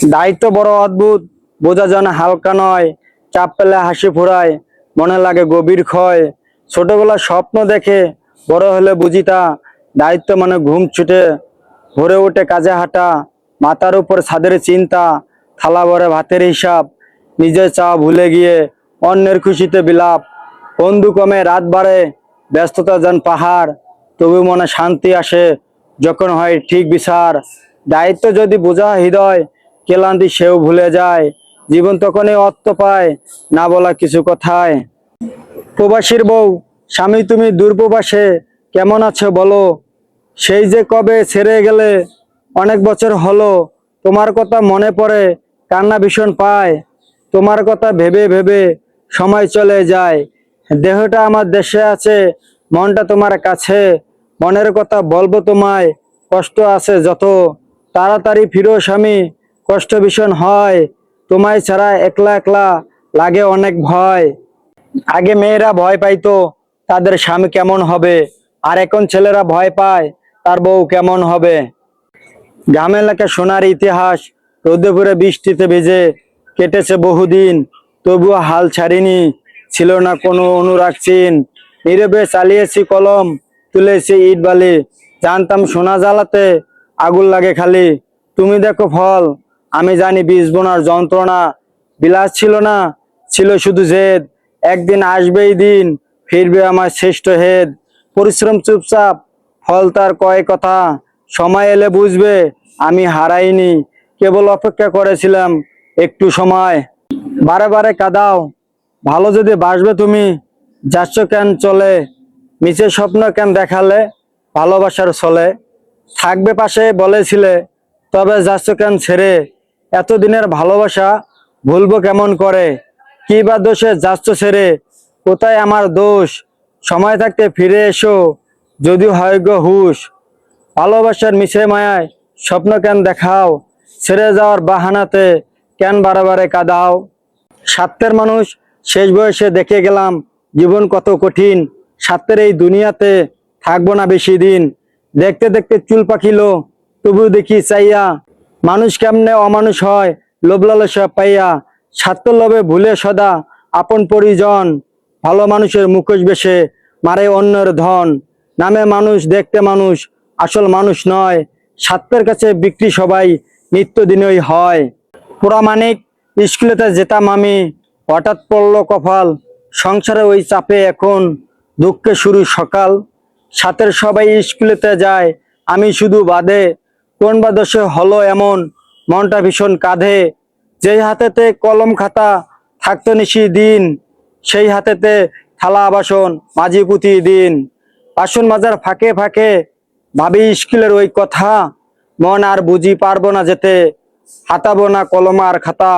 দায়িত্ব বড় অদ্ভুত, বোঝা যেন হালকা নয়। চাপ পেলে হাসি ফোরায়, মনে লাগে গভীর ক্ষয়। ছোটবেলা স্বপ্ন দেখে বড় হলে বুঝি তা, দায়িত্ব মানে ঘুম ছুটে ভরে ওঠে কাজে হাঁটা। মাথার উপর ছাদের চিন্তা, থালা ভরে ভাতের হিসাব, নিজের চাওয়া ভুলে গিয়ে অন্যের খুশিতে বিলাপ। বন্ধু কমে রাত বাড়ে, ব্যস্ততা যেন পাহাড়, তবু মনে শান্তি আসে যখন হয় ঠিক বিচার। দায়িত্ব যদি বোঝা হৃদয়, ক্লান্তি সেও ভুলে যায়। জীবন তখনই অর্থ পায়, না বলা কিছু কথায়। প্রবাসীর বউ, স্বামী তুমি দূরপ্রবাসে কেমন আছো বলো? সেই যে কবে ছেড়ে গেলে, অনেক বছর হলো। তোমার কথা মনে পড়ে, কান্না ভীষণ পায়। তোমার কথা ভেবে ভেবে সময় চলে যায়। দেহটা আমার দেশে আছে, মনটা তোমার কাছে। মনের কথা বলবো তোমায়, কষ্ট আছে যত। তাড়াতাড়ি ফিরো স্বামী, কষ্ট ভীষণ হয়। তোমায় ছাড়া একলা একলা লাগে অনেক ভয়। আগে মেয়েরা ভয় পাইতো তাদের স্বামী কেমন হবে, আর এখন ছেলেরা ভয় পায় তার বউ কেমন হবে। গ্রামে লেখা সোনার ইতিহাস, রোদে পুড়ে বৃষ্টিতে ভিজে কেটেছে বহুদিন, তবুও হাল ছাড়িনি, ছিল না কোনো অনুরাগ চিন। নীরবে চালিয়েছি কলম, তুলেছি ইট বালি, জানতাম সোনা জ্বালাতে আগুন লাগে খালি। তুমি দেখো ফল, আমি জানি বীজ বোনার যন্ত্রণা। বিলাস ছিল না, ছিল শুধু জেদ। একদিন আসবেই দিন, ফিরবে আমার শ্রেষ্ঠ হেদ। পরিশ্রম চুপচাপ, ফল তার কয় কথা। সময় এলে বুঝবে আমি হারাইনি, কেবল অপেক্ষা করেছিলাম একটু সময়। বারে বারে কাঁদাও, ভালো যদি বাসবে তুমি, যাচ্ছ কেন চলে? নিচে স্বপ্ন কেন দেখালে, ভালোবাসার চলে? থাকবে পাশে বলেছিলে, তবে যাচ্ছ কেন ছেড়ে? এতদিনের ভালোবাসা ভুলবো কেমন করে? কি বা দোষে যাচ্ছ ছেড়ে, কোথায় আমার দোষ? সময় থাকতে ফিরে এসো, যদি হয় গো হুশ। ভালোবাসার মিছে মায়ায় স্বপ্ন কেন দেখাও, ছেড়ে যাওয়ার বাহানাতে কেন বারে বারে কাঁদাও? স্বার্থের মানুষ, শেষ বয়সে দেখে গেলাম জীবন কত কঠিন। স্বার্থের এই দুনিয়াতে থাকবো না বেশি দিন। দেখতে দেখতে চুল পাখিলো, তবু দেখি চাইয়া, মানুষ কেমনে অমানুষ হয় লোভ লালসা পাইয়া। স্বার্থ লোভে ভুলে সদা আপন পরিজন, ভালো মানুষের মুখোশ বেশে মারে অন্যের ধন। নামে মানুষ, দেখতে মানুষ, আসল মানুষ নয়। স্বার্থের কাছে বিক্রি সবাই নিত্যদিনই হয়। পুরামানিক, স্কুলেতে যেতাম আমি, হঠাৎ পড়লো কপাল, সংসারে ওই চাপে এখন দুঃখে শুরু সকাল। সাথের সবাই স্কুলেতে যায়, আমি শুধু বাদে, কোন বা দোষে হলো এমন, মনটা ভীষণ কাঁধে। যেই হাতেতে কলম খাতা থাকতো নিশি দিন, সেই হাতেতে থালা বাসন মাঝি পুঁথি দিন। বাসন মাজার ফাঁকে ফাঁকে ভাবি স্কুলের ওই কথা, মন আর বুঝি পারবো না যেতে, হাতাবো না কলম আর খাতা।